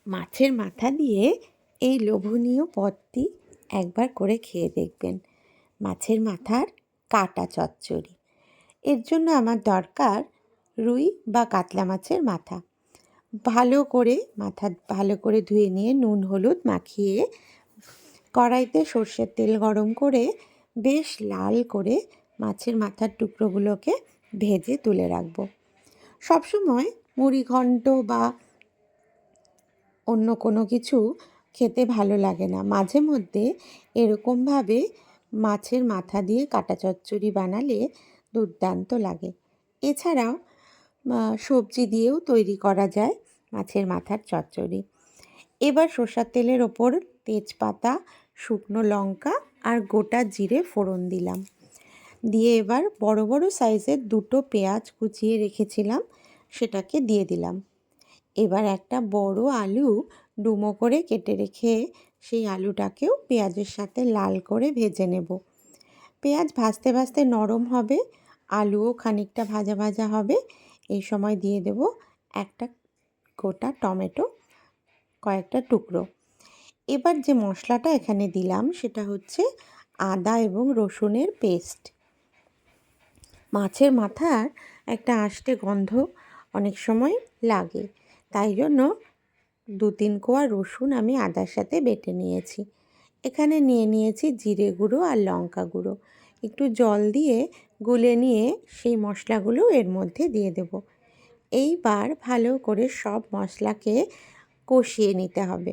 মাছের মাথা দিয়ে এই লোভনীয় পদটি একবার করে খেয়ে দেখবেন। মাছের মাথার কাটা চচ্চড়ি। এর জন্য আমার দরকার রুই বা কাতলা মাছের মাথা। ভালো করে ধুয়ে নিয়ে নুন হলুদ মাখিয়ে কড়াইতে সর্ষের তেল গরম করে বেশ লাল করে মাছের মাথার টুকরোগুলোকে ভেজে তুলে রাখবো। সবসময় মুড়িঘণ্ট বা অন্য কোনো কিছু খেতে ভালো লাগে না, মাঝে মধ্যে এরকমভাবে মাছের মাথা দিয়ে কাটা চচ্চড়ি বানালে দুর্দান্ত লাগে। এছাড়াও সবজি দিয়েও তৈরি করা যায় মাছের মাথার চচ্চড়ি। এবার সর্ষের তেলের ওপর তেজপাতা, শুকনো লঙ্কা আর গোটা জিরে ফোড়ন দিলাম। দিয়ে এবার বড় বড় সাইজের দুটো পেঁয়াজ কুচিয়ে রেখেছিলাম, সেটাকে দিয়ে দিলাম। এবার একটা বড় আলু ডুমো করে কেটে রেখে সেই আলুটাকেও পেঁয়াজের সাথে লাল করে ভেজে নেব। পেঁয়াজ ভাজতে ভাজতে নরম হবে, আলুও খানিকটা ভাজা ভাজা হবে। এই সময় দিয়ে দেব একটা গোটা টমেটো, কয়েকটা টুকরো। এবার যে মশলাটা এখানে দিলাম সেটা হচ্ছে আদা এবং রসুনের পেস্ট। মাছের মাথার একটা আষ্টে গন্ধ অনেক সময় লাগে, তাই জন্য 2-3 কোয়া রসুন আমি আদার সাথে বেটে নিয়েছি। এখানে নিয়েছি জিরে গুঁড়ো আর লঙ্কা গুঁড়ো। একটু জল দিয়ে গুলে নিয়ে সেই মশলাগুলো এর মধ্যে দিয়ে দেব। এইবার ভালো করে সব মশলাকে কষিয়ে নিতে হবে।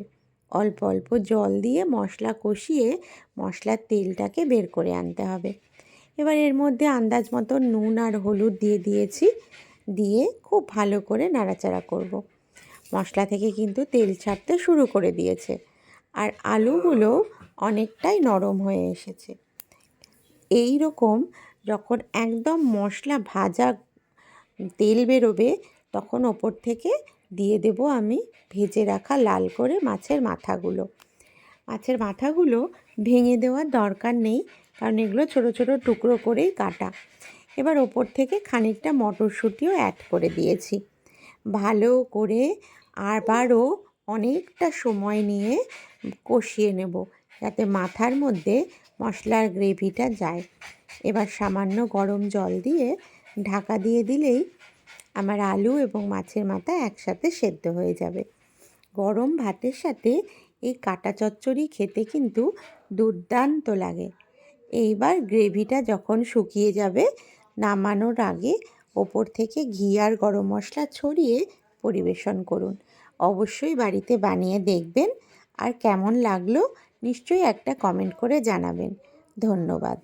অল্প অল্প জল দিয়ে মশলা কষিয়ে মশলার তেলটাকে বের করে আনতে হবে। এবার এর মধ্যে আন্দাজ মতো নুন আর হলুদ দিয়ে দিয়েছি, দিয়ে খুব ভালো করে নাড়াচাড়া করব। মশলা থেকে কিন্তু তেল ছাড়তে শুরু করে দিয়েছে আর আলুগুলো অনেকটাই নরম হয়ে এসেছে। এই রকম যখন একদম মশলা ভাজা তেল বেরোবে তখন ওপর থেকে দিয়ে দেব আমি ভেজে রাখা লাল করে মাছের মাথাগুলো। মাছের মাথাগুলো ভেঙে দেওয়ার দরকার নেই, কারণ এগুলো ছোটো ছোটো টুকরো করেই কাটা। এবার ওপর থেকে খানিকটা মটরশুঁটিও অ্যাড করে দিয়েছি। ভালো করে আবারও অনেকটা সময় নিয়ে কষিয়ে নেব, যাতে মাথার মধ্যে মশলার গ্রেভিটা যায়। এবার সামান্য গরম জল দিয়ে ঢাকা দিয়ে দিলেই আমার আলু এবং মাছের মাথা একসাথে সেদ্ধ হয়ে যাবে। গরম ভাতের সাথে এই কাটা চচ্চড়ি খেতে কিন্তু দুর্দান্ত লাগে। এইবার গ্রেভিটা যখন শুকিয়ে যাবে, নামানোর আগে ওপর থেকে ঘি আর গরম মশলা ছড়িয়ে পরিবেশন করুন। অবশ্যই বাড়িতে বানিয়ে দেখবেন, আর কেমন লাগলো নিশ্চয়ই একটা কমেন্ট করে জানাবেন। ধন্যবাদ।